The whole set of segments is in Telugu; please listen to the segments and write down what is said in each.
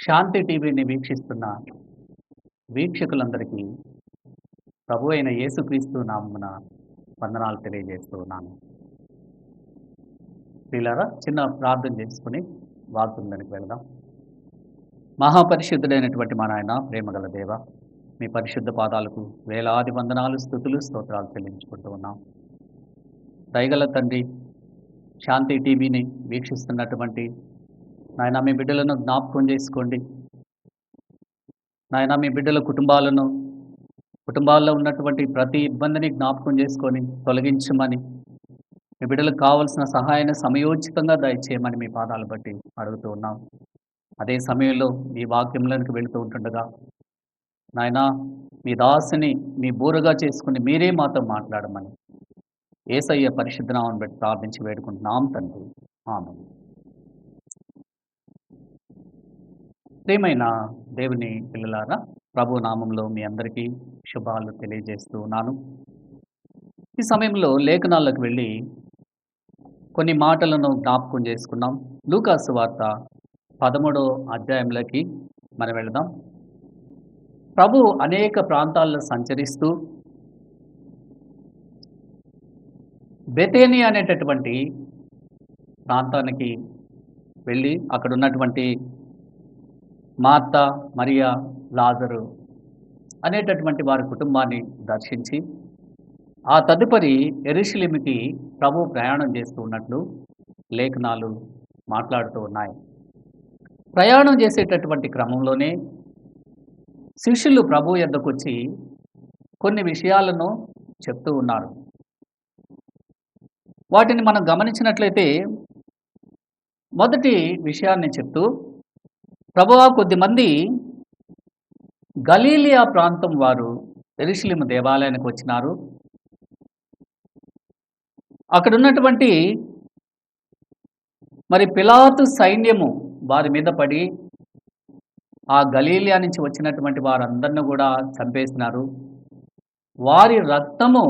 శాంతి టీవీని వీక్షిస్తున్న వీక్షకులందరికీ ప్రభు అయిన యేసుక్రీస్తు నామమున వందనాలు తెలియజేస్తూ ఉన్నాను. ప్రియులారా, చిన్న ప్రార్థన చేసుకుని వాగ్దానానికి వెళదాం. మహాపరిశుద్ధుడైనటువంటి మా నాయన, ప్రేమగల దేవ, మీ పరిశుద్ధ పాదాలకు వేలాది వందనాలు, స్తుతులు, స్తోత్రాలు చెల్లించుకుంటూ ఉన్నాం. దయగల తండ్రి, శాంతి టీవీని వీక్షిస్తున్నటువంటి నాయన మీ బిడ్డలను జ్ఞాపకం చేసుకోండి. నాయన మీ బిడ్డల కుటుంబాల్లో ఉన్నటువంటి ప్రతి ఇబ్బందిని జ్ఞాపకం చేసుకొని తొలగించమని, మీ బిడ్డలకు కావలసిన సహాయాన్ని సమయోచితంగా దయచేయమని మీ పాదాలు బట్టి అడుగుతూ ఉన్నాం. అదే సమయంలో ఈ వాక్యంలోనికి వెళుతూ ఉంటుండగా నాయన మీ దాసుని మీ బూరగా చేసుకుని మీరే మాతో మాట్లాడమని యేసయ్య పరిశుద్ధ నామమును బట్టి ప్రార్థించి వేడుకుంటున్నాం తండ్రి, ఆమేన్. ప్రియమైన దేవుని పిల్లలారా, ప్రభు నామంలో మీ అందరికీ శుభాలు తెలియజేస్తూ ఉన్నాను. ఈ సమయంలో లేఖనాలకు వెళ్ళి కొన్ని మాటలను జ్ఞాపకం చేసుకున్నాం. లూకాసు వార్త 13వ అధ్యాయంలోకి మనం వెళదాం. ప్రభు అనేక ప్రాంతాల్లో సంచరిస్తూ బెతేనియా అనేటటువంటి ప్రాంతానికి వెళ్ళి అక్కడ ఉన్నటువంటి మార్త, మరియా, లాజరు అనేటటువంటి వారి కుటుంబాన్ని దర్శించి ఆ తదుపరి యెరూషలేముకి ప్రభు ప్రయాణం చేస్తూ ఉన్నట్లు లేఖనాలు మాట్లాడుతూ ఉన్నాయి. ప్రయాణం చేసేటటువంటి క్రమంలోనే శిష్యులు ప్రభు యొద్దకు వచ్చి కొన్ని విషయాలను చెప్తూ ఉన్నారు. వాటిని మనం గమనించినట్లయితే మొదటి విషయాన్ని చెప్తూ, ప్రభువా, కొద్దిమంది గలీలియా ప్రాంతం వారు యెరూషలేము దేవాలయానికి వచ్చినారు. అక్కడ ఉన్నటువంటి పిలాతు సైన్యము వారి మీద పడి ఆ గలీలియా నుంచి వచ్చినటువంటి వారందరిని కూడా చంపేసినారు. వారి రక్తము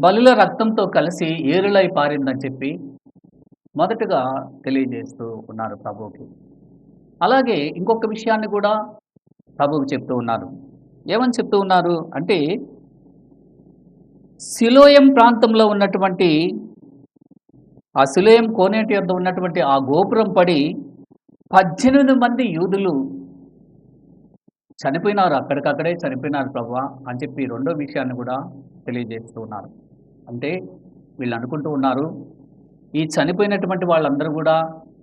బలుల రక్తంతో కలిసి ఏరులై పారిందని చెప్పి మొదటగా తెలియజేస్తూ ఉన్నారు ప్రభువుకి. అలాగే ఇంకొక విషయాన్ని కూడా ప్రభువు చెప్తూ ఉన్నారు. ఏమని చెప్తూ ఉన్నారు అంటే, సిలోయం ప్రాంతంలో ఉన్నటువంటి ఆ సిలోయం కోనేటి వద్ద ఉన్నటువంటి ఆ గోపురం పడి 18 మంది యూదులు చనిపోయినారు, అక్కడికక్కడే చనిపోయినారు ప్రభువా అని చెప్పి రెండో విషయాన్ని కూడా తెలియజేస్తూ ఉన్నారు. అంటే వీళ్ళు అనుకుంటూ ఉన్నారు, ఈ చనిపోయినటువంటి వాళ్ళందరూ కూడా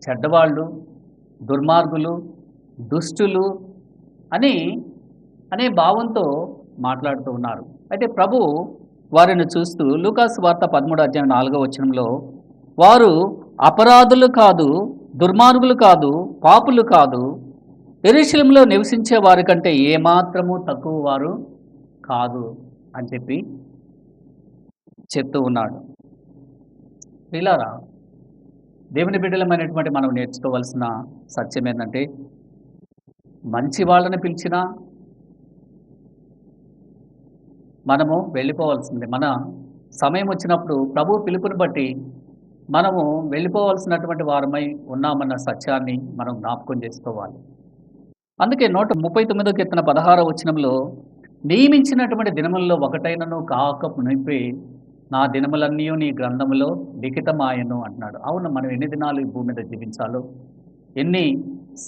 చెడ్డవాళ్ళు, దుర్మార్గులు, దుష్టులు అనే భావంతో మాట్లాడుతూ ఉన్నారు. అయితే ప్రభు వారిని చూస్తూ లూకాసు వార్త 13వ అధ్యాయం 4వ వచనంలో, వారు అపరాధులు కాదు, దుర్మార్గులు కాదు, పాపులు కాదు, యెరూషలేములో నివసించే వారి కంటే ఏమాత్రము తక్కువ వారు కాదు అని చెప్పి చెప్తూ ఉన్నాడు. ప్రియులారా, దేవుని బిడ్డలమైనటువంటి మనం నేర్చుకోవాల్సిన సత్యం ఏంటంటే, మంచి వాళ్ళని పిలిచినా మనము వెళ్ళిపోవాల్సిందే. మన సమయం వచ్చినప్పుడు ప్రభు పిలుపుని బట్టి మనము వెళ్ళిపోవాల్సినటువంటి వారమై ఉన్నామన్న సత్యాన్ని మనం జ్ఞాపకం చేసుకోవాలి. అందుకే 139వ కీర్తన 16వ వచనంలో, నియమించినటువంటి దినములలో ఒకటైనను కాక మునిపే నా దినములన్నీ నీ గ్రంథములో లిఖితమాయను అంటున్నాడు. అవును, మనం ఎన్ని దినాలు ఈ భూమి మీద జీవించాలో, ఎన్ని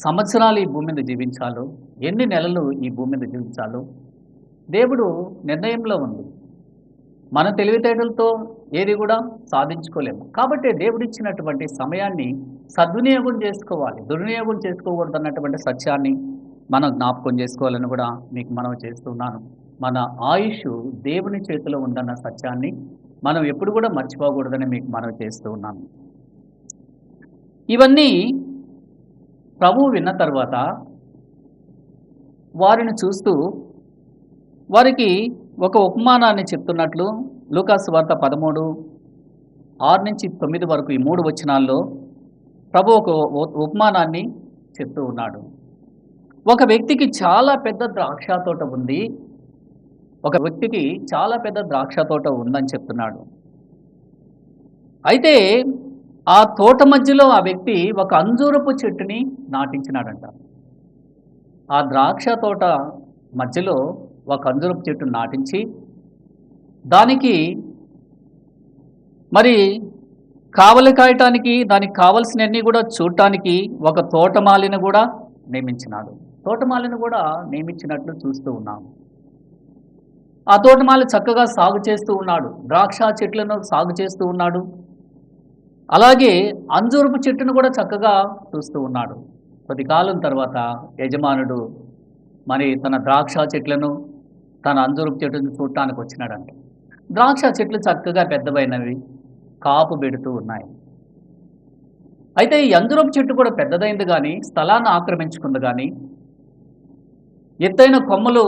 సంవత్సరాలు ఈ భూమి మీద జీవించాలో, ఎన్ని నెలలు ఈ భూమి మీద జీవించాలో దేవుడు నిర్ణయంలో ఉంది. మన తెలివితేటలతో ఏది కూడా సాధించుకోలేము. కాబట్టి దేవుడిచ్చినటువంటి సమయాన్ని సద్వినియోగం చేసుకోవాలి, దుర్వినియోగం చేసుకోకూడదు అన్నటువంటి సత్యాన్ని మనం జ్ఞాపకం చేసుకోవాలని కూడా మీకు మనవి చేస్తున్నాను. మన ఆయుష్ దేవుని చేతిలో ఉందన్న సత్యాన్ని మనం ఎప్పుడు కూడా మర్చిపోకూడదని మీకు మనవి చేస్తూ ఉన్నాను. ఇవన్నీ ప్రభువు విన్న తర్వాత వారిని చూస్తూ వారికి ఒక ఉపమానాన్ని చెప్తున్నట్లు లూకాసు వార్త 13:6-9 వరకు ఈ 3 వచనాల్లో ప్రభు ఒక ఉపమానాన్ని చెప్తూ ఉన్నాడు. ఒక వ్యక్తికి చాలా పెద్ద ద్రాక్ష తోట ఉంది. ఒక వ్యక్తికి చాలా పెద్ద ద్రాక్ష తోట ఉందని చెప్తున్నాడు. అయితే ఆ తోట మధ్యలో ఆ వ్యక్తి ఒక అంజూరపు చెట్టుని నాటించినాడంట. ఆ ద్రాక్ష తోట మధ్యలో ఒక అంజూరపు చెట్టుని నాటించి దానికి మరి కావలి కాయటానికి దానికి కావలసినవన్నీ కూడా చూడటానికి ఒక తోటమాలిని కూడా నియమించినాడు. తోటమాలిని కూడా నియమించినట్లు చూస్తూ ఉన్నాము. ఆ తోటమాలి చక్కగా సాగు చేస్తూ ఉన్నాడు. ద్రాక్ష చెట్లను సాగు చేస్తూ ఉన్నాడు. అలాగే అంజూరపు చెట్టును కూడా చక్కగా చూస్తూ ఉన్నాడు. కొద్ది కాలం తర్వాత యజమానుడు మరి తన ద్రాక్ష చెట్లను తన అంజూరపు చెట్టును చూడటానికి వచ్చినాడంట. ద్రాక్ష చెట్లు చక్కగా పెద్దవైనవి, కాపు పెడుతూ ఉన్నాయి. అయితే ఈ అంజూరపు చెట్టు కూడా పెద్దదైంది కానీ, స్థలాన్ని ఆక్రమించుకుంది కానీ, ఎత్తైన కొమ్మలు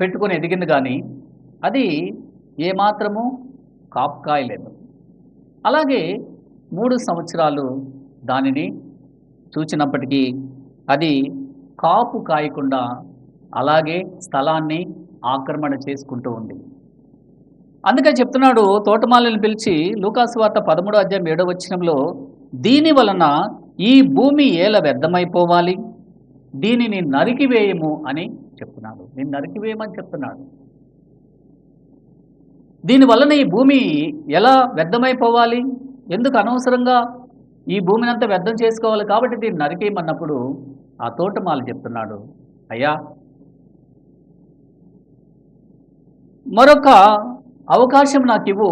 పెట్టుకొని ఎదిగింది కానీ, అది ఏమాత్రము కాపు కాయలేదు. అలాగే 3 సంవత్సరాలు దానిని చూచినప్పటికీ అది కాపు కాయకుండా అలాగే స్థలాన్ని ఆక్రమణ చేసుకుంటూ ఉంది. అందుకే చెప్తున్నాడు తోటమాలిని పిలిచి లూకాసు వార్త 13వ అధ్యాయం 7వ వచనంలో, దీని వలన ఈ భూమి ఏల వ్యర్థమైపోవాలి, దీనిని నరికివేయము అని చెప్తున్నాడు. నేను నరికివేయమని చెప్తున్నాడు. దీనివలన ఈ భూమి ఎలా వ్యర్థమైపోవాలి, ఎందుకు అనవసరంగా ఈ భూమిని అంతా వ్యర్థం చేసుకోవాలి, కాబట్టి దీన్ని నరికేయమన్నప్పుడు ఆ తోటమాలి చెప్తున్నాడు, అయ్యా మరొక అవకాశం నాకు ఇవ్వు,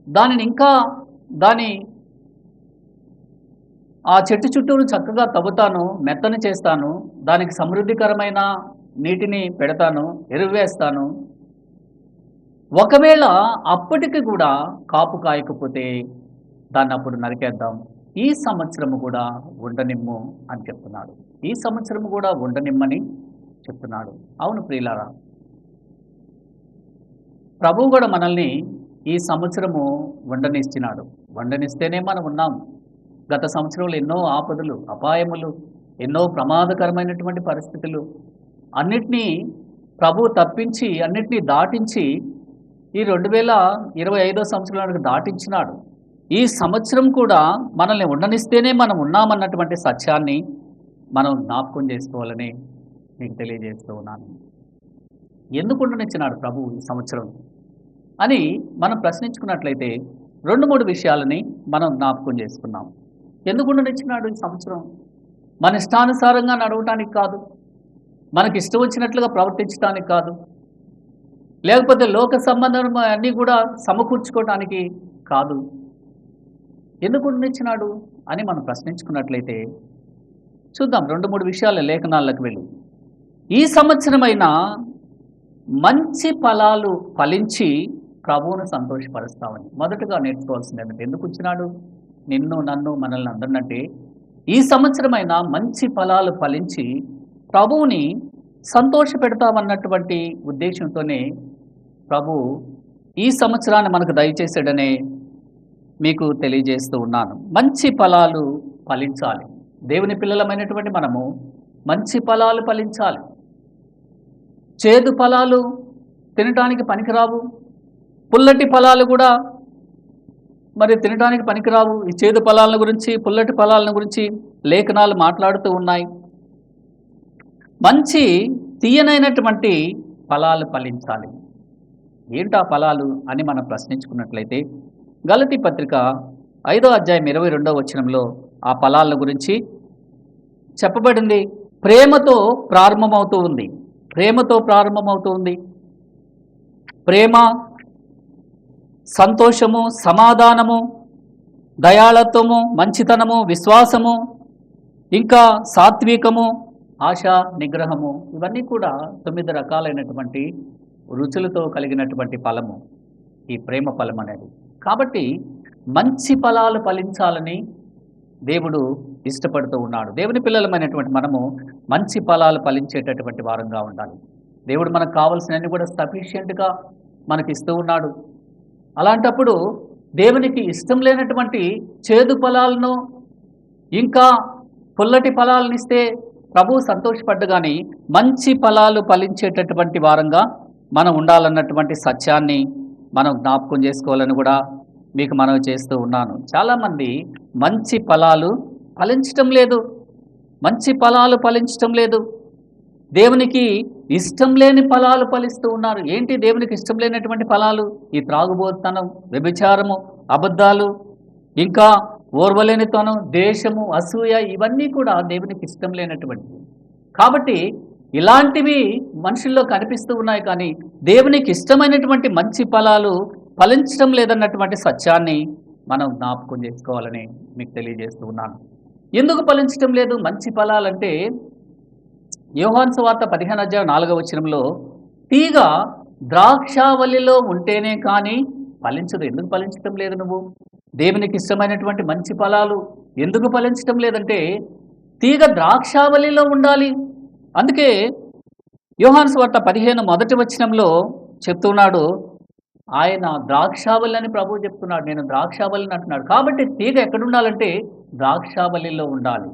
దానిని ఇంకా ఆ చెట్టు చుట్టూరు చక్కగా తవ్వుతాను, మెత్తని చేస్తాను, దానికి సమృద్ధికరమైన నీటిని పెడతాను, ఎరువు వేస్తాను, ఒకవేళ అప్పటికి కూడా కాపు కాయకపోతే దాన్ని అప్పుడు నరికేద్దాం, ఈ సంవత్సరము కూడా ఉండనిమ్ము అని చెప్తున్నాడు. ఈ సంవత్సరము కూడా ఉండనిమ్మని చెప్తున్నాడు. అవును ప్రియులారా, ప్రభువు కూడా మనల్ని ఈ సంవత్సరము వండనిస్తున్నాడు. వండనిస్తేనే మనం ఉన్నాం. గత సంవత్సరంలో ఎన్నో ఆపదలు, అపాయములు, ఎన్నో ప్రమాదకరమైనటువంటి పరిస్థితులు అన్నిటినీ ప్రభు తప్పించి, అన్నిటినీ దాటించి ఈ 2025వ సంవత్సరానికి దాటించినాడు. ఈ సంవత్సరం కూడా మనల్ని ఉండనిస్తేనే మనం ఉన్నామన్నటువంటి సత్యాన్ని మనం జ్ఞాపకం చేసుకోవాలని మీకు తెలియజేస్తూ ఉన్నాను. ఎందుకు ఉండనిచ్చినాడు ప్రభు ఈ సంవత్సరం అని మనం ప్రశ్నించుకున్నట్లయితే 2-3 విషయాలని మనం జ్ఞాపకం చేసుకున్నాం. ఎందుకు ఉండనిచ్చినాడు ఈ సంవత్సరం? మన ఇష్టానుసారంగా నడవటానికి కాదు, మనకి ఇష్టం వచ్చినట్లుగా ప్రవర్తించడానికి కాదు, లేకపోతే లోక సంబంధం అన్నీ కూడా సమకూర్చుకోవటానికి కాదు. ఎందుకు ఉండనిచ్చినాడు అని మనం ప్రశ్నించుకున్నట్లయితే చూద్దాం. 2-3 విషయాల లేఖనాలకు వెళ్ళి ఈ సంవత్సరమైనా మంచి ఫలాలు ఫలించి ప్రభువును సంతోషపరుస్తామని మొదటగా నేర్చుకోవాల్సింది ఏంటంటే, ఎందుకు వచ్చినాడు నిన్ను, నన్ను, మనల్ని అందరినంటే ఈ సంవత్సరమైనా మంచి ఫలాలు ఫలించి ప్రభువుని సంతోషపెడతామన్నటువంటి ఉద్దేశంతోనే ప్రభు ఈ సంవత్సరాన్ని మనకు దయచేసాడనే మీకు తెలియజేస్తూ ఉన్నాను. మంచి ఫలాలు ఫలించాలి. దేవుని పిల్లలమైనటువంటి మనము మంచి ఫలాలు ఫలించాలి. చేదు ఫలాలు తినటానికి పనికిరావు, పుల్లటి ఫలాలు కూడా మరి తినటానికి పనికిరావు. ఈ చేదు ఫలాలను గురించి, పుల్లటి ఫలాలను గురించి లేఖనాలు మాట్లాడుతూ ఉన్నాయి. మంచి తీయనైనటువంటి ఫలాలు ఫలించాలి. ఏంటా ఫలాలు అని మనం ప్రశ్నించుకున్నట్లయితే గలతీ పత్రిక 5వ అధ్యాయం 22వ వచనంలో ఆ ఫలాల గురించి చెప్పబడింది. ప్రేమతో ప్రారంభమవుతూ ఉంది. ప్రేమతో ప్రారంభమవుతూ ఉంది. ప్రేమ, సంతోషము, సమాధానము, దయాళత్వము, మంచితనము, విశ్వాసము, ఇంకా సాత్వికము, ఆశ, నిగ్రహము, ఇవన్నీ కూడా 9 రకాలైనటువంటి రుచులతో కలిగినటువంటి ఫలము ఈ ప్రేమ ఫలం అనేది. కాబట్టి మంచి ఫలాలు ఫలించాలని దేవుడు ఇష్టపడుతూ ఉన్నాడు. దేవుని పిల్లలమైనటువంటి మనము మంచి ఫలాలు ఫలించేటటువంటి వారంగా ఉండాలి. దేవుడు మనకు కావాల్సినవన్నీ కూడా సఫిషియెంట్గా మనకి ఇస్తూ ఉన్నాడు. అలాంటప్పుడు దేవునికి ఇష్టం లేనటువంటి చేదు ఫలాలను ఇంకా పుల్లటి ఫలాలను ఇస్తే ప్రభువు సంతోషపడ్డగాని మంచి ఫలాలు ఫలించేటటువంటి వారంగా మనం ఉండాలన్నటువంటి సత్యాన్ని మనం జ్ఞాపకం చేసుకోవాలని కూడా మీకు మనవి చేస్తూ ఉన్నాను. చాలామంది మంచి ఫలాలు ఫలించటం లేదు. మంచి ఫలాలు ఫలించటం లేదు. దేవునికి ఇష్టం లేని ఫలాలు ఫలిస్తూ ఉన్నారు. ఏంటి దేవునికి ఇష్టం లేనటువంటి ఫలాలు? ఈ త్రాగుబోతుతనం, వ్యభిచారము, అబద్ధాలు, ఇంకా ఓర్వలేనితనం, ద్వేషము, అసూయ, ఇవన్నీ కూడా దేవునికి ఇష్టం లేనటువంటివి. కాబట్టి ఇలాంటివి మనుషుల్లో కనిపిస్తూ ఉన్నాయి, కానీ దేవునికి ఇష్టమైనటువంటి మంచి ఫలాలు ఫలించడం లేదన్నటువంటి సత్యాన్ని మనం జ్ఞాపకం చేసుకోవాలని మీకు తెలియజేస్తూ ఉన్నాను. ఎందుకు ఫలించడం లేదు మంచి ఫలాలంటే, యోహాను సువార్త 15:4 తీగ ద్రాక్షావల్లిలో ఉంటేనే కానీ ఫలించదు. ఎందుకు ఫలించటం లేదు? నువ్వు దేవునికి ఇష్టమైనటువంటి మంచి ఫలాలు ఎందుకు ఫలించటం లేదంటే, తీగ ద్రాక్షావల్లిలో ఉండాలి. అందుకే యోహాను సువార్త 15 చెప్తున్నాడు, ఆయన ద్రాక్షావల్లి అని ప్రభువు చెప్తున్నాడు. నేను ద్రాక్షావల్లిని అంటున్నాడు. కాబట్టి తీగ ఎక్కడుండాలంటే ద్రాక్షావల్లిలో ఉండాలి.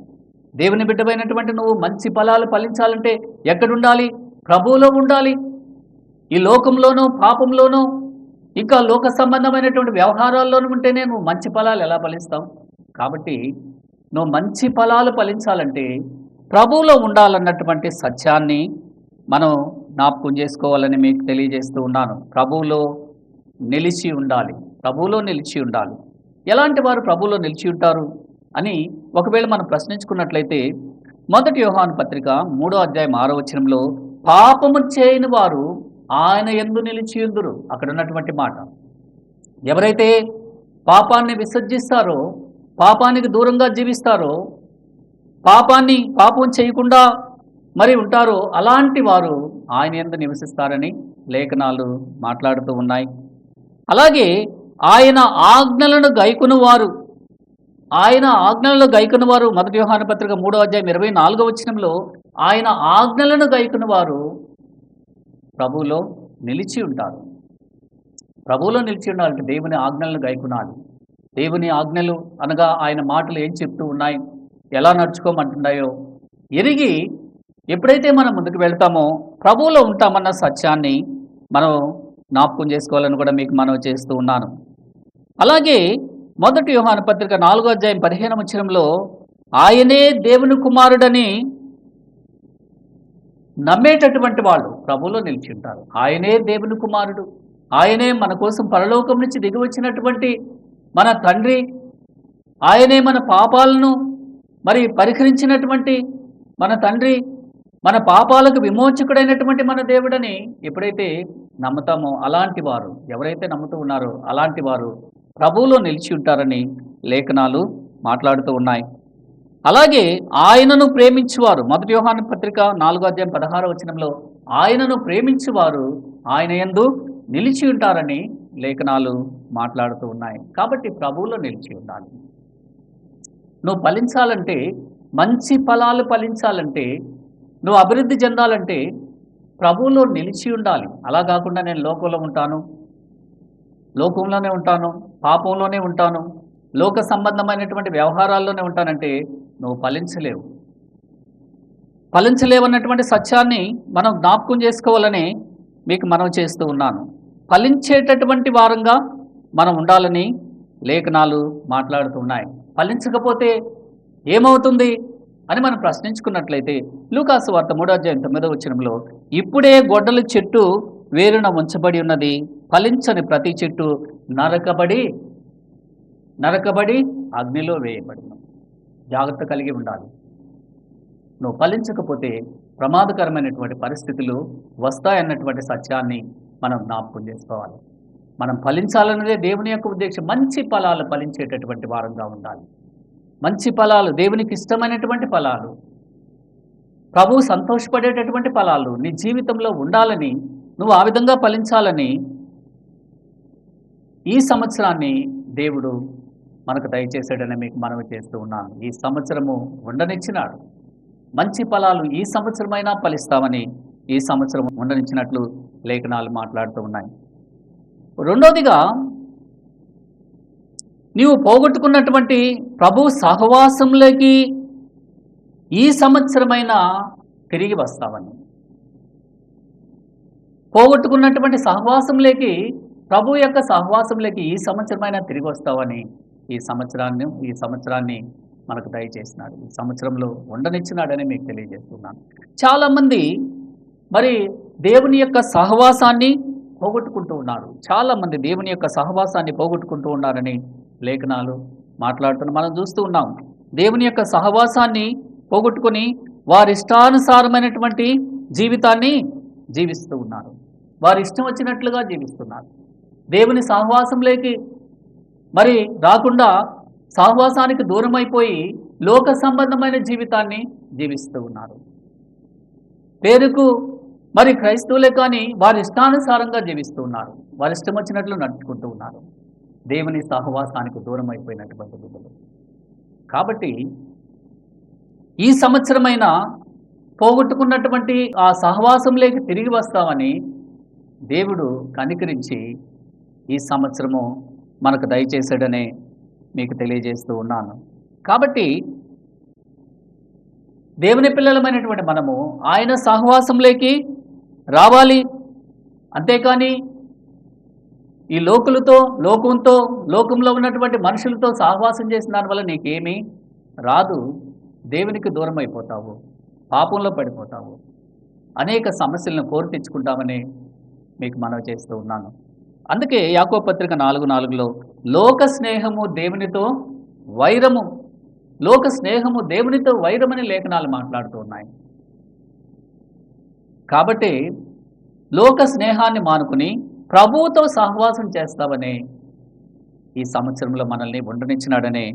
దేవుని బిడ్డమైనటువంటి నువ్వు మంచి ఫలాలు ఫలించాలంటే ఎక్కడుండాలి? ప్రభువులో ఉండాలి. ఈ లోకంలోనూ, పాపంలోనూ, ఇంకా లోక సంబంధమైనటువంటి వ్యవహారాల్లోనూ ఉంటేనే నువ్వు మంచి ఫలాలు ఎలా ఫలిస్తావు? కాబట్టి నువ్వు మంచి ఫలాలు ఫలించాలంటే ప్రభువులో ఉండాలన్నటువంటి సత్యాన్ని మనం జ్ఞాపకం చేసుకోవాలని మీకు తెలియజేస్తూ ఉన్నాను. ప్రభువులో నిలిచి ఉండాలి. ప్రభువులో నిలిచి ఉండాలి. ఎలాంటి వారు ప్రభువులో నిలిచి ఉంటారు అని ఒకవేళ మనం ప్రశ్నించుకున్నట్లయితే, 1 యోహాను పత్రిక 3:6 పాపము చేయని వారు ఆయన యందు నిలిచియుందురు. అక్కడ ఉన్నటువంటి మాట, ఎవరైతే పాపాన్ని విసర్జిస్తారో, పాపానికి దూరంగా జీవిస్తారో, పాపం చేయకుండా మరి ఉంటారో, అలాంటి వారు ఆయన యందు నివసిస్తారని లేఖనాలు మాట్లాడుతూ ఉన్నాయి. అలాగే ఆయన ఆజ్ఞలను గైకొను వారు 1 యోహాను పత్రిక 3:24 ఆయన ఆజ్ఞలను గైకొను వారు ప్రభువులో నిలిచి ఉంటారు. ప్రభువులో నిలిచి ఉండాలంటే దేవుని ఆజ్ఞలను గైకొనాలి. దేవుని ఆజ్ఞలు అనగా ఆయన మాటలు ఏం చెప్తూ ఉన్నాయి, ఎలా నడుచుకోమంటున్నాయో ఎరిగి ఎప్పుడైతే మనం ముందుకు వెళ్తామో ప్రభువులో ఉంటామన్న సత్యాన్ని మనం జ్ఞాపకం చేసుకోవాలని కూడా మీకు మనవి చేస్తూ ఉన్నాను. అలాగే 1 యోహాను పత్రిక 4:15 ఆయనే దేవుని కుమారుడని నమ్మేటటువంటి వాళ్ళు ప్రభువులో నిలిచి ఉంటారు. ఆయనే దేవుని కుమారుడు, ఆయనే మన కోసం పరలోకం నుంచి దిగి వచ్చినటువంటి మన తండ్రి, ఆయనే మన పాపాలను మరి పరిహరించినటువంటి మన తండ్రి, మన పాపాలకు విమోచకుడైనటువంటి మన దేవుడని ఎప్పుడైతే నమ్ముతామో అలాంటి వారు, ఎవరైతే నమ్ముతూ ఉన్నారో అలాంటి వారు ప్రభువులో నిలిచి ఉంటారని లేఖనాలు మాట్లాడుతూ ఉన్నాయి. అలాగే ఆయనను ప్రేమించువారు 1 యోహాను పత్రిక 4:16 ఆయనను ప్రేమించువారు ఆయన యందు నిలిచి ఉంటారని లేఖనాలు మాట్లాడుతూ ఉన్నాయి. కాబట్టి ప్రభువులో నిలిచి ఉండాలి. నువ్వు ఫలించాలంటే, మంచి ఫలాలు ఫలించాలంటే, నువ్వు అభివృద్ధి చెందాలంటే ప్రభువులో నిలిచి ఉండాలి. అలా కాకుండా నేను లోకంలోనే ఉంటాను, పాపంలోనే ఉంటాను, లోక సంబంధమైనటువంటి వ్యవహారాల్లోనే ఉంటానంటే నువ్వు ఫలించలేవన్నటువంటి సత్యాన్ని మనం జ్ఞాపకం చేసుకోవాలని మీకు మనవి చేస్తూ ఉన్నాను. ఫలించేటటువంటి వారంగా మనం ఉండాలని లేఖనాలు మాట్లాడుతున్నాయి. ఫలించకపోతే ఏమవుతుంది అని మనం ప్రశ్నించుకున్నట్లయితే, లూకాసు వార్త 3:9 ఇప్పుడే గొడ్డలి చెట్టు వేరున ఉంచబడి ఉన్నది, ఫలించని ప్రతి చెట్టు నరకబడి అగ్నిలో వేయబడిన. జాగ్రత్త కలిగి ఉండాలి. నువ్వు ఫలించకపోతే ప్రమాదకరమైనటువంటి పరిస్థితులు వస్తాయన్నటువంటి సత్యాన్ని మనం జ్ఞాపకం చేసుకోవాలి. మనం ఫలించాలన్నదే దేవుని యొక్క ఉద్దేశం. మంచి ఫలాలు ఫలించేటటువంటి వారంగా ఉండాలి. మంచి ఫలాలు, దేవునికి ఇష్టమైనటువంటి ఫలాలు, ప్రభువు సంతోషపడేటటువంటి ఫలాలు నీ జీవితంలో ఉండాలని, నువ్వు ఆ విధంగా ఫలించాలని ఈ సంవత్సరాన్ని దేవుడు మనకు దయచేసాడని మీకు మనవి చేస్తూ ఉన్నాను. ఈ సంవత్సరము ఉండనిచ్చినాడు. మంచి ఫలాలు ఈ సంవత్సరమైనా ఫలిస్తామని ఈ సంవత్సరం ఉండనిచ్చినట్లు లేఖనాలు మాట్లాడుతూ ఉన్నాయి. రెండోదిగా, నీవు పోగొట్టుకున్నటువంటి ప్రభు సహవాసంలోకి ఈ సంవత్సరమైనా తిరిగి వస్తావని. పోగొట్టుకున్నటువంటి సహవాసంలోకి ప్రభు యొక్క సహవాసంలోకి ఈ సంవత్సరమైనా తిరిగి వస్తావని ఈ సంవత్సరాన్ని మనకు దయచేసినాడు. ఈ సంవత్సరంలో ఉండనిచ్చినాడని మీకు తెలియజేస్తున్నాను. చాలామంది మరి దేవుని యొక్క సహవాసాన్ని పోగొట్టుకుంటూ ఉన్నారు. చాలామంది దేవుని యొక్క సహవాసాన్ని పోగొట్టుకుంటూ ఉన్నారని లేఖనాలు మాట్లాడుతున్న మనం చూస్తూ ఉన్నాం. దేవుని యొక్క సహవాసాన్ని పోగొట్టుకొని వారి ఇష్టానుసారమైనటువంటి జీవితాన్ని జీవిస్తూ ఉన్నారు. వారి ఇష్టం వచ్చినట్లుగా జీవిస్తున్నారు. దేవుని సహవాసంలోకి మరి రాకుండా సహవాసానికి దూరమైపోయి లోక సంబంధమైన జీవితాన్ని జీవిస్తూ ఉన్నారు. పేరుకు మరి క్రైస్తవులే కానీ వారి ఇష్టానుసారంగా జీవిస్తూ ఉన్నారు. వారి ఇష్టం వచ్చినట్లు నడుచుకుంటూ ఉన్నారు. దేవుని సహవాసానికి దూరం అయిపోయినటువంటి బిడ్డలు. కాబట్టి ఈ సంవత్సరమైన పోగొట్టుకున్నటువంటి ఆ సహవాసంలోకి తిరిగి వస్తామని దేవుడు కనికరించి ఈ సంవత్సరము మనకు దయచేసాడనే మీకు తెలియజేస్తూ ఉన్నాను. కాబట్టి దేవుని పిల్లలమైనటువంటి మనము ఆయన సహవాసంలోకి రావాలి. అంతేకాని ఈ లోకంలో ఉన్నటువంటి మనుషులతో సహవాసం చేసిన దానివల్ల నీకేమీ రాదు. దేవునికి దూరం అయిపోతావు, పాపంలో పడిపోతావు, అనేక సమస్యలను కోరి తెచ్చుకుంటామని మీకు మనవి చేస్తూ ఉన్నాను. అందుకే యాకోబు పత్రిక 4:4లో లోక స్నేహము దేవునితో వైరమని లేఖనాలు మాట్లాడుతూ ఉన్నాయి. కాబట్టి లోక స్నేహాన్ని మానుకుని ప్రభువుతో సహవాసం చేస్తామని ఈ సంవత్సరంలో మనల్ని ఉండనిచ్చినాడని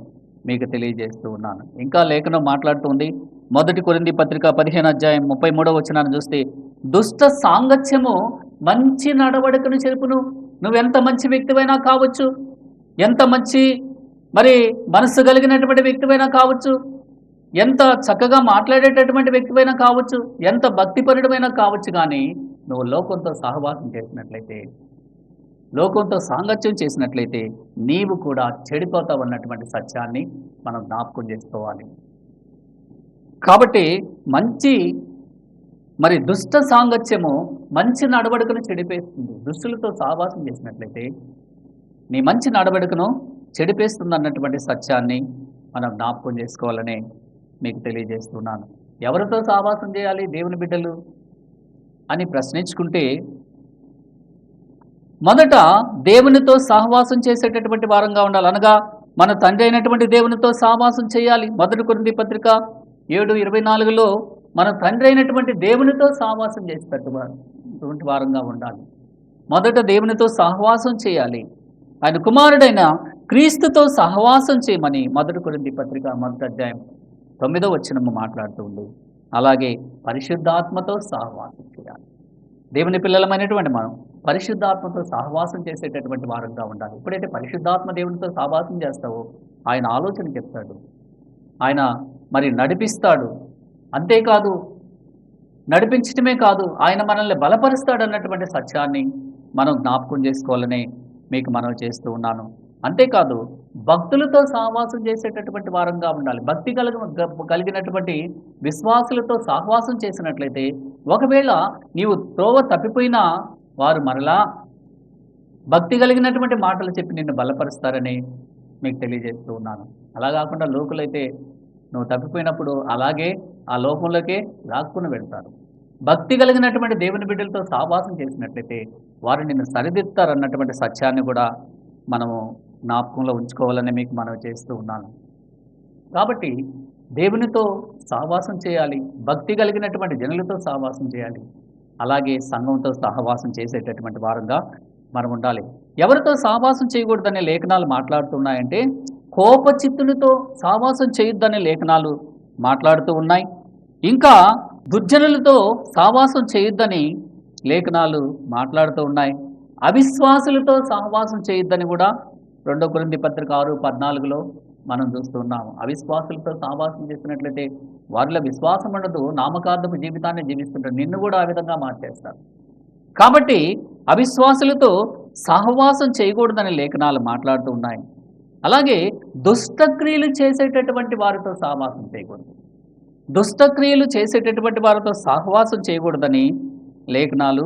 మీకు తెలియజేస్తూ ఉన్నాను. ఇంకా లేఖనం మాట్లాడుతుంది. 1 కొరింథీ పత్రిక 15:33 చూస్తే దుష్ట సాంగత్యము మంచి నడవడికను చెరుపును. నువ్వెంత మంచి వ్యక్తివైనా కావచ్చు, ఎంత మంచి మరి మనస్సు కలిగినటువంటి వ్యక్తివైనా కావచ్చు, ఎంత చక్కగా మాట్లాడేటటువంటి వ్యక్తివైనా కావచ్చు, ఎంత భక్తిపరుడమైనా కావచ్చు, కానీ నువ్వు లోకంతో సహవాసం చేసినట్లయితే, లోకంతో సాంగత్యం చేసినట్లయితే నీవు కూడా చెడిపోతావు అన్నటువంటి సత్యాన్ని మనం జ్ఞాపకం చేసుకోవాలి. కాబట్టి మరి దుష్ట సాంగత్యము మంచి నడవడికను చెడిపేస్తుంది. దుష్టులతో సహవాసం చేసినట్లయితే నీ మంచి నడవడికను చెడిపేస్తుంది అన్నటువంటి సత్యాన్ని మనం జ్ఞాపకం చేసుకోవాలని మీకు తెలియజేస్తున్నాను. ఎవరితో సహవాసం చేయాలి దేవుని బిడ్డలు అని ప్రశ్నించుకుంటే, మొదట దేవునితో సహవాసం చేసేటటువంటి వారంగా ఉండాలి. అనగా మన తండ్రి అయినటువంటి దేవునితో సహవాసం చేయాలి. 1 కొరింథీ పత్రిక 7:24లో మన తండ్రి అయినటువంటి దేవునితో సహవాసం చేసేటటువంటి వారంగా ఉండాలి. మొదట దేవునితో సహవాసం చేయాలి. ఆయన కుమారుడైన క్రీస్తుతో సహవాసం చేయమని 1 కొరింథీ పత్రిక 1:9 మాట్లాడుతుంది. అలాగే పరిశుద్ధాత్మతో సహవాసం చేయాలి. దేవుని పిల్లలమైనటువంటి మనం పరిశుద్ధాత్మతో సహవాసం చేసేటటువంటి వారంగా ఉండాలి. ఎప్పుడైతే పరిశుద్ధాత్మ దేవునితో సహవాసం చేస్తావో ఆయన ఆలోచన చెప్తాడు, ఆయన మరి నడిపిస్తాడు. అంతేకాదు, నడిపించడమే కాదు, ఆయన మనల్ని బలపరుస్తాడు అన్నటువంటి సత్యాన్ని మనం జ్ఞాపకం చేసుకోవాలని మీకు మనవి చేస్తూ ఉన్నాను. అంతేకాదు, భక్తులతో సహవాసం చేసేటటువంటి వారంగా ఉండాలి. భక్తి కలిగినటువంటి విశ్వాసులతో సహవాసం చేసినట్లయితే ఒకవేళ నీవు త్రోవ తప్పిపోయినా వారు మరలా భక్తి కలిగినటువంటి మాటలు చెప్పి నిన్ను బలపరుస్తారని మీకు తెలియజేస్తూ ఉన్నాను. అలా కాకుండా లోకులైతే నువ్వు తప్పిపోయినప్పుడు అలాగే ఆ లోకంలోకే లాక్కుని వెళ్తారు. భక్తి కలిగినటువంటి దేవుని బిడ్డలతో సహవాసం చేసినట్లయితే వారు నిన్ను సరిదిద్దుతారన్నటువంటి సత్యాన్ని కూడా మనము జ్ఞాపకంలో ఉంచుకోవాలని మీకు మనవి చేస్తూ ఉన్నాను. కాబట్టి దేవునితో సహవాసం చేయాలి, భక్తి కలిగినటువంటి జనులతో సహవాసం చేయాలి, అలాగే సంఘంతో సహవాసం చేసేటటువంటి వారంగా మనం ఉండాలి. ఎవరితో సహవాసం చేయకూడదనే లేఖనాలు మాట్లాడుతున్నాయంటే కోపచిత్తులతో సహవాసం చేయొద్దనే లేఖనాలు మాట్లాడుతూ ఉన్నాయి. ఇంకా దుర్జనులతో సహవాసం చేయొద్దని లేఖనాలు మాట్లాడుతూ ఉన్నాయి. అవిశ్వాసులతో సహవాసం చేయొద్దని కూడా 2 కొరింథీ పత్రిక 6:14లో మనం చూస్తున్నాము. అవిశ్వాసులతో సహవాసం చేసినట్లయితే వారిలో విశ్వాసం ఉండదు, నామకార్థపు జీవితాన్ని జీవిస్తుంటారు, నిన్ను కూడా ఆ విధంగా మార్చేస్తారు. కాబట్టి అవిశ్వాసులతో సహవాసం చేయకూడదని లేఖనాలు మాట్లాడుతూ ఉన్నాయి. అలాగే దుష్టక్రియలు చేసేటటువంటి వారితో సహవాసం చేయకూడదు. దుష్టక్రియలు చేసేటటువంటి వారితో సహవాసం చేయకూడదని లేఖనాలు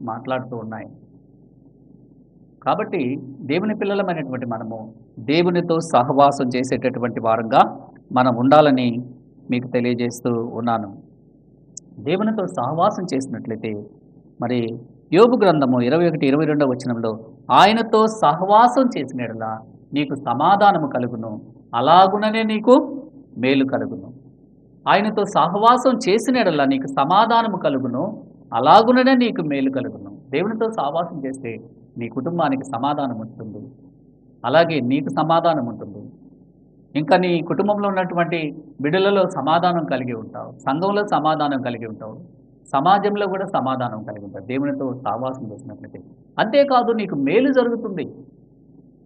మాట్లాడుతూ ఉన్నాయి. కాబట్టి దేవుని పిల్లలమైనటువంటి మనము దేవునితో సహవాసం చేసేటటువంటి వారంగా మనం ఉండాలని మీకు తెలియజేస్తూ ఉన్నాను. దేవునితో సహవాసం చేసినట్లయితే మరి యోబు గ్రంథము 21, 22 వచనంలో ఆయనతో సహవాసం చేసిన యెడల నీకు సమాధానము కలుగును, అలాగుననే నీకు మేలు కలుగును. ఆయనతో సహవాసం చేసిన యెడల నీకు సమాధానము కలుగును, అలాగుననే నీకు మేలు కలుగును. దేవునితో సహవాసం చేస్తే నీ కుటుంబానికి సమాధానం ఉంటుంది, అలాగే నీకు సమాధానం ఉంటుంది. ఇంకా నీ కుటుంబంలో ఉన్నటువంటి బిడ్డలలో సమాధానం కలిగి ఉంటావు, సంఘంలో సమాధానం కలిగి ఉంటావు, సమాజంలో కూడా సమాధానం కలిగి ఉంటావు దేవునితో సహవాసం చేసినట్లయితే. అంతేకాదు నీకు మేలు జరుగుతుంది.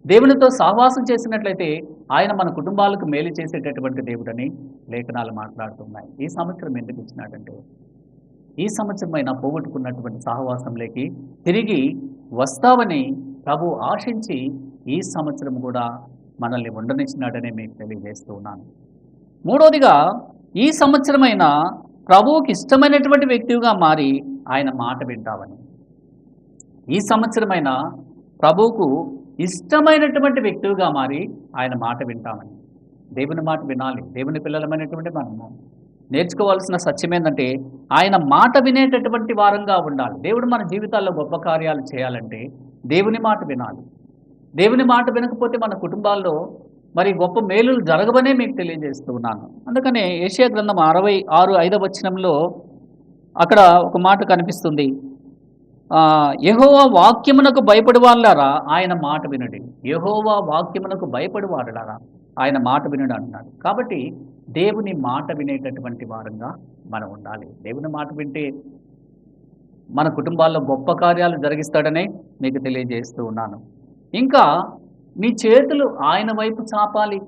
దేవునితో సహవాసం చేసినట్లయితే ఆయన మన కుటుంబాలకు మేలు చేసేటటువంటి దేవుడని లేఖనాలు మాట్లాడుతున్నాయి. ఈ సంవత్సరం ఎందుకు ఇచ్చినాడంటే ఈ సంవత్సరమైనా పోగొట్టుకున్నటువంటి సహవాసంలోకి తిరిగి వస్తావని ప్రభు ఆశించి ఈ సంవత్సరం కూడా మనల్ని ఉండనిచ్చినాడని మీకు తెలియజేస్తూ ఉన్నాను. మూడోదిగా ఈ సంవత్సరమైన ప్రభువుకి ఇష్టమైనటువంటి వ్యక్తిగా మారి ఆయన మాట వింటావని. ఈ సంవత్సరమైన ప్రభువుకు ఇష్టమైనటువంటి వ్యక్తిగా మారి ఆయన మాట వింటామని. దేవుని మాట వినాలి. దేవుని పిల్లలమైనటువంటి మనము నేర్చుకోవాల్సిన సత్యం ఏంటంటే ఆయన మాట వినేటటువంటి వారంగా ఉండాలి. దేవుడు మన జీవితాల్లో గొప్ప కార్యాలు చేయాలంటే దేవుని మాట వినాలి. దేవుని మాట వినకపోతే మన కుటుంబాల్లో మరి గొప్ప మేలులు జరగవనే మీకు తెలియజేస్తూ ఉన్నాను. అందుకనే యెషయా గ్రంథం 66:5 వచనంలో అక్కడ ఒక మాట కనిపిస్తుంది. యెహోవా వాక్యమునకు భయపడి వాళ్ళారా ఆయన మాట వినడి. యెహోవా వాక్యమునకు భయపడి వాడలారా ఆయన మాట వినడు అంటున్నాడు. కాబట్టి దేవుని మాట వినేటటువంటి వారంగా మనం ఉండాలి. దేవుని మాట వింటే మన కుటుంబాల్లో గొప్ప కార్యాలు జరిగిస్తాడనే మీకు తెలియజేస్తూ ఉన్నాను. ఇంకా నీ చేతులు ఆయన వైపు చాపాలి.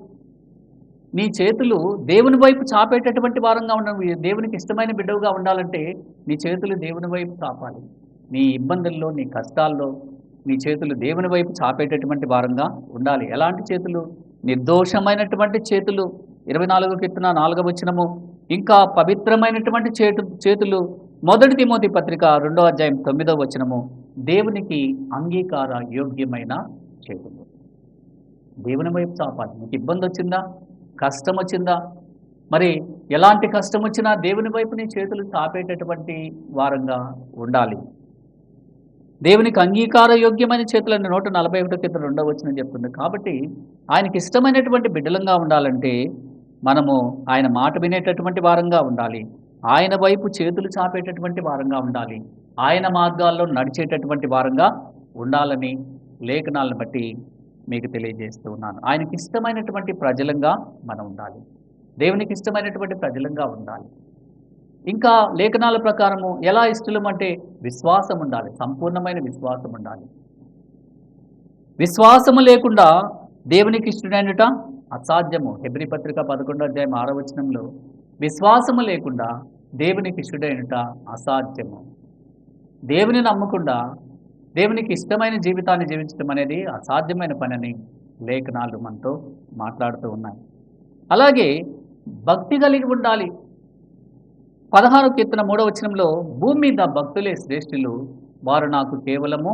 నీ చేతులు దేవుని వైపు చాపేటటువంటి వారంగా ఉండాలి. దేవునికి ఇష్టమైన బిడ్డవుగా ఉండాలంటే నీ చేతులు దేవుని వైపు చాపాలి. నీ ఇబ్బందుల్లో, నీ కష్టాల్లో నీ చేతులు దేవుని వైపు చాపేటటువంటి వారంగా ఉండాలి. ఎలాంటి చేతులు? నిర్దోషమైనటువంటి చేతులు. 24 కీర్తన 4వ వచనము. ఇంకా పవిత్రమైనటువంటి చేతులు. 1 తిమోతి పత్రిక 2వ అధ్యాయం 9వ వచనము. దేవునికి అంగీకార యోగ్యమైన చేతులు. దేవుని వైపు చాపాలి. నీకు ఇబ్బంది వచ్చిందా, కష్టం వచ్చిందా, మరి ఎలాంటి కష్టం వచ్చినా దేవుని వైపు నీ చేతులు చాపేటటువంటి వారంగా ఉండాలి. దేవునికి అంగీకార యోగ్యమైన చేతులని 141 కీర్తన 2వ వచనం చెప్తుంది. కాబట్టి ఆయనకి ఇష్టమైనటువంటి బిడ్డలంగా ఉండాలంటే మనము ఆయన మాట వినేటటువంటి వారంగా ఉండాలి. ఆయన వైపు చేతులు చాపేటటువంటి వారంగా ఉండాలి. ఆయన మార్గాల్లో నడిచేటటువంటి వారంగా ఉండాలని లేఖనాలను బట్టి మీకు తెలియజేస్తూ ఉన్నాను. ఆయనకి ఇష్టమైనటువంటి ప్రజలంగా మనం ఉండాలి. దేవునికి ఇష్టమైనటువంటి ప్రజలంగా ఉండాలి. ఇంకా లేఖనాల ప్రకారము ఎలా ఇష్టలం అంటే విశ్వాసం ఉండాలి. సంపూర్ణమైన విశ్వాసం ఉండాలి. విశ్వాసము లేకుండా దేవునికి ఇష్టడైనట అసాధ్యము. హెబ్రీ పత్రిక 11వ అధ్యాయం 6వ వచనంలో విశ్వాసము లేకుండా దేవునికి ఇష్టడైనట అసాధ్యము. దేవుని నమ్మకుండా దేవునికి ఇష్టమైన జీవితాన్ని జీవించడం అనేది అసాధ్యమైన పనని లేఖనాలు మనతో మాట్లాడుతూ ఉన్నాయి. అలాగే భక్తి కలిగి ఉండాలి. 16వ కీర్తన 3వ వచనంలో భూమి మీద భక్తులే శ్రేష్ఠులు, వారు నాకు కేవలము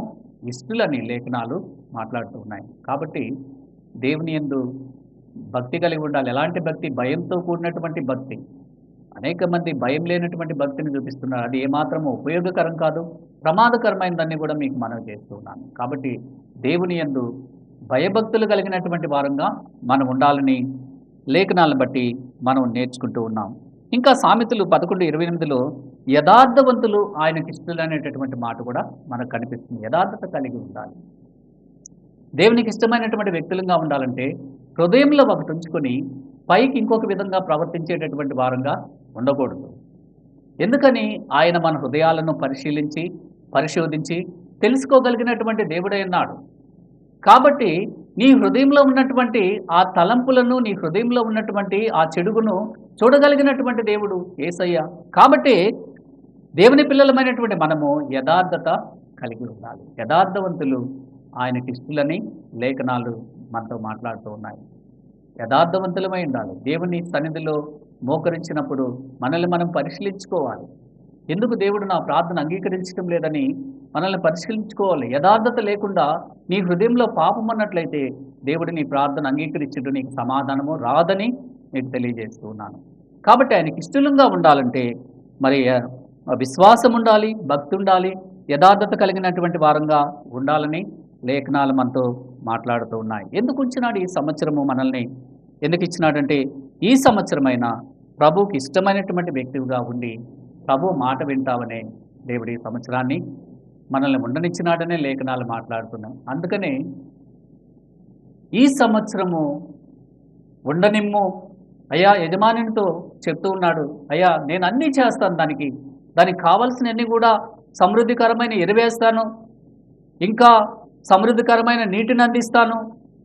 ఇష్టలని లేఖనాలు మాట్లాడుతూ ఉన్నాయి. కాబట్టి దేవుని యందు భక్తి కలిగి ఉండాలి. ఎలాంటి భక్తి? భయంతో కూడినటువంటి భక్తి. అనేక మంది భయం లేనటువంటి భక్తిని చూపిస్తున్నారు. అది ఏమాత్రమూ ఉపయోగకరం కాదు, ప్రమాదకరమైనదాన్ని కూడా మీకు మనవి చేస్తున్నాను. కాబట్టి దేవుని యందు భయభక్తులు కలిగినటువంటి వారంగా మనం ఉండాలని లేఖనాలను బట్టి మనం నేర్చుకుంటూ ఉన్నాం. ఇంకా సామెతలు 11:28లో యథార్థవంతులు ఆయనకి ఇష్టలనేటటువంటి మాట కూడా మనకు కనిపిస్తుంది. యథార్థత కలిగి ఉండాలి. దేవునికి ఇష్టమైనటువంటి వ్యక్తులుగా ఉండాలంటే హృదయంలో ఒకటి ఉంచుకొని పైకి ఇంకొక విధంగా ప్రవర్తించేటటువంటి వారంగా ఉండకూడదు. ఎందుకని? ఆయన మన హృదయాలను పరిశోధించి తెలుసుకోగలిగినటువంటి దేవుడై ఉన్నాడు. కాబట్టి నీ హృదయంలో ఉన్నటువంటి ఆ తలంపులను, నీ హృదయంలో ఉన్నటువంటి ఆ చెడుగును చూడగలిగినటువంటి దేవుడు యేసయ్య. కాబట్టి దేవుని పిల్లలమైనటువంటి మనము యథార్థత కలిగి ఉండాలి. యథార్థవంతులు ఆయనకి ఇష్టలని లేఖనాలు మనతో మాట్లాడుతూ ఉన్నాయి. యథార్థవంతులమై ఉండాలి. దేవుని సన్నిధిలో మోకరించినప్పుడు మనల్ని మనం పరిశీలించుకోవాలి. ఎందుకు దేవుడు నా ప్రార్థన అంగీకరించడం లేదని మనల్ని పరిశీలించుకోవాలి. యథార్థత లేకుండా నీ హృదయంలో పాపం ఉన్నట్లయితే దేవుడు నీ ప్రార్థన అంగీకరించుట నీకు సమాధానము రాదని నీకు తెలియజేస్తూ ఉన్నాను. కాబట్టి ఆయనకి ఇష్టలుగా ఉండాలంటే మరి విశ్వాసం ఉండాలి, భక్తి ఉండాలి, యథార్థత కలిగినటువంటి వారంగా ఉండాలని లేఖనాలు మనతో మాట్లాడుతూ ఉన్నాయి. ఎందుకు ఉంచినాడు ఈ సంవత్సరము మనల్ని? ఎందుకు ఇచ్చినాడంటే ఈ సంవత్సరమైన ప్రభువుకి ఇష్టమైనటువంటి వ్యక్తిగా ఉండి ప్రభు మాట వింటావనే దేవుడి ఈ సంవత్సరాన్ని మనల్ని ఉండనిచ్చినాడనే లేఖనాలు మాట్లాడుతున్నాం. అందుకనే ఈ సంవత్సరము ఉండనిమ్ము అయ్యా యజమానితో చెప్తూ ఉన్నాడు. అయ్యా నేను అన్నీ చేస్తాను, దానికి కావాల్సినవన్నీ కూడా సమృద్ధికరమైన ఎరువేస్తాను, ఇంకా సమృద్ధికరమైన నీటిని అందిస్తాను,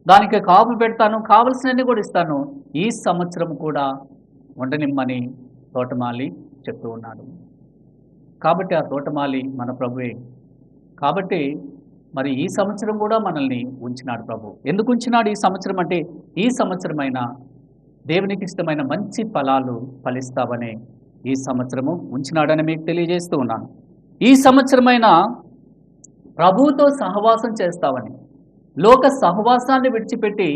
దానికి కాపు పెడతాను, కావలసినవన్నీ కూడా ఇస్తాను, ఈ సంవత్సరం కూడా ఉండనిమ్మని తోటమాలి చెప్తూ ఉన్నాడు. కాబట్టి ఆ తోటమాలి మన ప్రభువే. కాబట్టి మరి ఈ సంవత్సరం కూడా మనల్ని ఉంచినాడు ప్రభు. ఎందుకు ఉంచినాడు ఈ సంవత్సరం అంటే ఈ సంవత్సరమైన దేవునికి ఇష్టమైన మంచి ఫలాలు ఫలిస్తావనే ఈ సంవత్సరము ఉంచినాడని మీకు తెలియజేస్తూ ఉన్నాను. ఈ సంవత్సరమైన ప్రభువుతో సహవాసం చేస్తావని, లోక సహవాసాన్ని విడిచిపెట్టి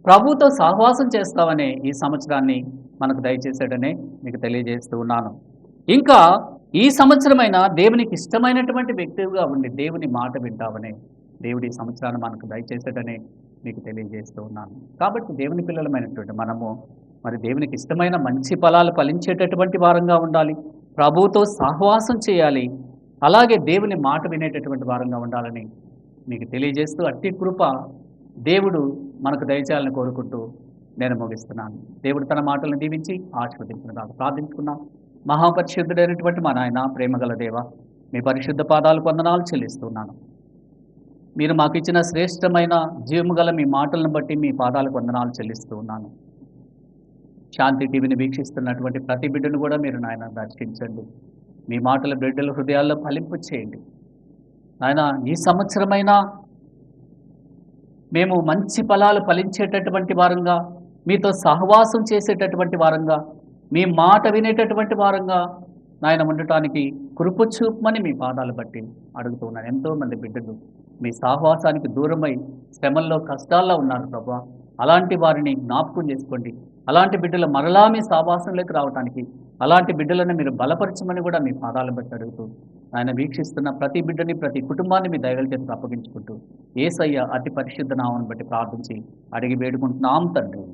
ప్రభువుతో సహవాసం చేస్తావనే ఈ సంవత్సరాన్ని మనకు దయచేశాడనే మీకు తెలియజేస్తూ ఉన్నాను. ఇంకా ఈ సంవత్సరమైన దేవునికి ఇష్టమైనటువంటి వ్యక్తిగా ఉండి దేవుని మాట వింటావనే దేవుడి ఈ సంవత్సరాన్ని మనకు దయచేశాడనే మీకు తెలియజేస్తూ ఉన్నాను. కాబట్టి దేవుని పిల్లలమైనటువంటి మనము మరి దేవునికి ఇష్టమైన మంచి ఫలాలు ఫలించేటటువంటి వారంగా ఉండాలి, ప్రభువుతో సహవాసం చేయాలి, అలాగే దేవుని మాట వినేటటువంటి వారంగా ఉండాలని మీకు తెలియజేస్తూ అట్టి కృప దేవుడు మనకు దయచేయాలని కోరుకుంటూ నేను ముగిస్తున్నాను. దేవుడు తన మాటలను దీవించి ఆశీర్వదించిన కాదు ప్రార్థించుకున్నాం. మహాపరిశుద్ధుడైనటువంటి మా నాయన, ప్రేమగల దేవ, మీ పరిశుద్ధ పాదాలకు వందనాలు చెల్లిస్తున్నాను. మీరు మాకు ఇచ్చిన శ్రేష్టమైన జీవము గల మీ మాటలను బట్టి మీ పాదాలకు వందనాలు చెల్లిస్తూ ఉన్నాను. శాంతి టీవీని వీక్షిస్తున్నటువంటి ప్రతి బిడ్డను కూడా మీరు నాయన దర్శించండి. మీ మాటల బిడ్డల హృదయాల్లో ఫలింపు చేయండి. ఆయన ఈ సంవత్సరమైనా మేము మంచి ఫలాలు ఫలించేటటువంటి వారంగా, మీతో సహవాసం చేసేటటువంటి వారంగా, మీ మాట వినేటటువంటి వారంగా నాయన ఉండటానికి కృప చూపమని మీ పాదాలు బట్టి అడుగుతూ ఉన్నాను. ఎంతోమంది బిడ్డలు మీ సహవాసానికి దూరమై శ్రమల్లో కష్టాల్లో ఉన్నారు ప్రభా. అలాంటి వారిని జ్ఞాపకం చేసుకోండి. అలాంటి బిడ్డలు మరలా మీ సహవాసంలోకి రావడానికి అలాంటి బిడ్డలను మీరు బలపరచమని కూడా మీ పాదాలు బట్టి అడుగుతూ ఆయన వీక్షిస్తున్న ప్రతి బిడ్డని, ప్రతి కుటుంబాన్ని మీ దయగల చేతికి అప్పగించుకుంటూ యేసయ్య అతి పరిశుద్ధ నామమును బట్టి ప్రార్థించి అడిగి వేడుకుంటున్నాం తండ్రి.